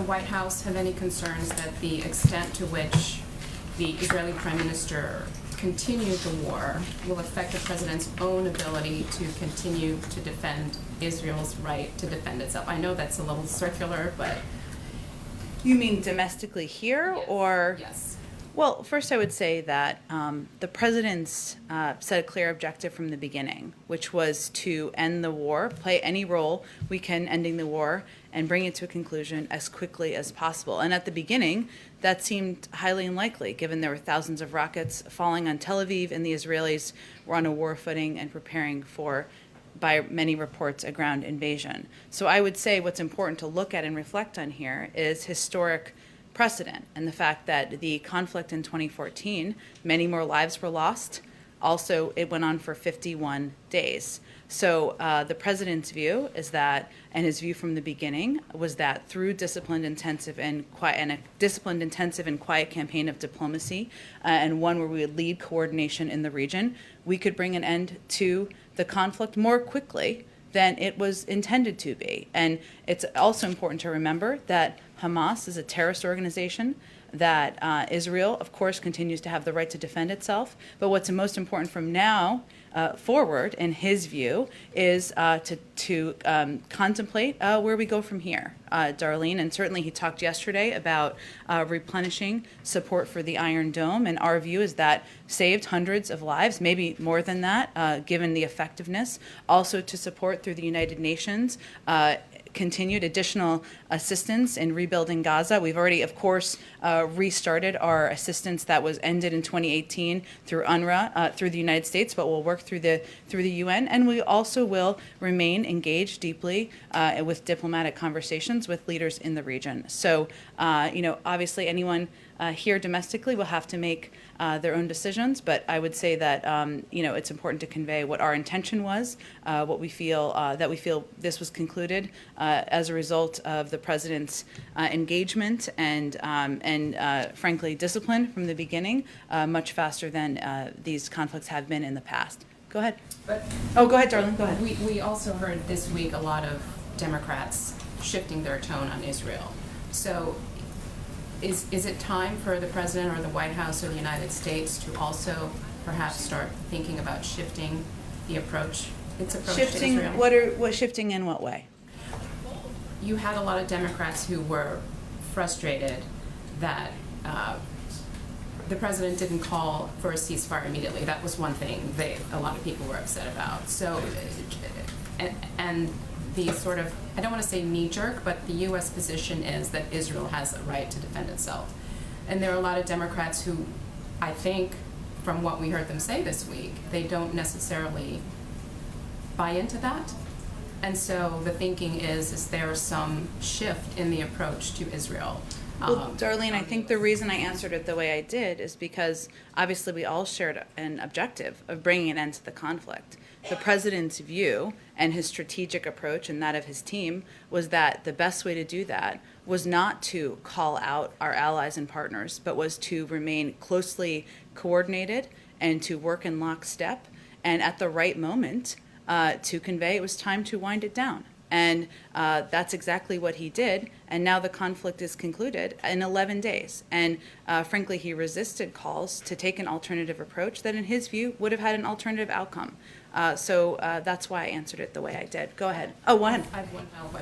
White House have any concerns that the extent to which the Israeli Prime Minister continued the war will affect the president's own ability to continue to defend Israel's right to defend itself? I know that's a little circular, but... You mean domestically here, Yes. or? Yes. Well, first I would say that the president's set a clear objective from the beginning, which was to end the war, play any role we can ending the war, and bring it to a conclusion as quickly as possible. And at the beginning, that seemed highly unlikely, given there were thousands of rockets falling on Tel Aviv, and the Israelis were on a war footing and preparing for, by many reports, a ground invasion. So I would say what's important to look at and reflect on here is historic precedent and the fact that the conflict in 2014, many more lives were lost. Also, it went on for 51 days. So the president's view is that, and his view from the beginning was that through disciplined, intensive, and quiet campaign of diplomacy, and one where we would lead coordination in the region, we could bring an end to the conflict more quickly than it was intended to be. And it's also important to remember that Hamas is a terrorist organization, that Israel, of course, continues to have the right to defend itself. But what's most important from now forward, in his view, is to contemplate where we go from here, Darlene. And certainly he talked yesterday about replenishing support for the Iron Dome. And our view is that saved hundreds of lives, maybe more than that, given the effectiveness. Also to support through the United Nations continued additional assistance in rebuilding Gaza. We've already, of course, restarted our assistance that was ended in 2018 through UNRWA, through the United States, but we'll work through the UN, and we also will remain engaged deeply with diplomatic conversations with leaders in the region. So, obviously, anyone here domestically will have to make their own decisions, but I would say that it's important to convey what our intention was, what we feel that we feel this was concluded as a result of the president's engagement and frankly discipline from the beginning, much faster than these conflicts have been in the past. Go ahead. Go ahead, Darlene. Go ahead. We also heard this week a lot of Democrats shifting their tone on Israel. So is it time for the president or the White House or the United States to also perhaps start thinking about shifting the approach, its approach to Israel? What shifting in what way? You had a lot of Democrats who were frustrated that the president didn't call for a ceasefire immediately. That was one thing a lot of people were upset about. So, and the sort of, I don't want to say knee-jerk, but the U.S. position is that Israel has a right to defend itself. And there are a lot of Democrats who, I think, from what we heard them say this week, they don't necessarily buy into that. And so the thinking is there some shift in the approach to Israel? Well, Darlene, I think the reason I answered it the way I did is because obviously we all shared an objective of bringing an end to the conflict. The president's view and his strategic approach and that of his team was that the best way to do that was not to call out our allies and partners, but was to remain closely coordinated and to work in lockstep, and at the right moment to convey it was time to wind it down. And that's exactly what he did. And now the conflict is concluded in 11 days. And frankly, he resisted calls to take an alternative approach that, in his view, would have had an alternative outcome. So that's why I answered it the way I did. Go ahead. Oh, one. I have one final question.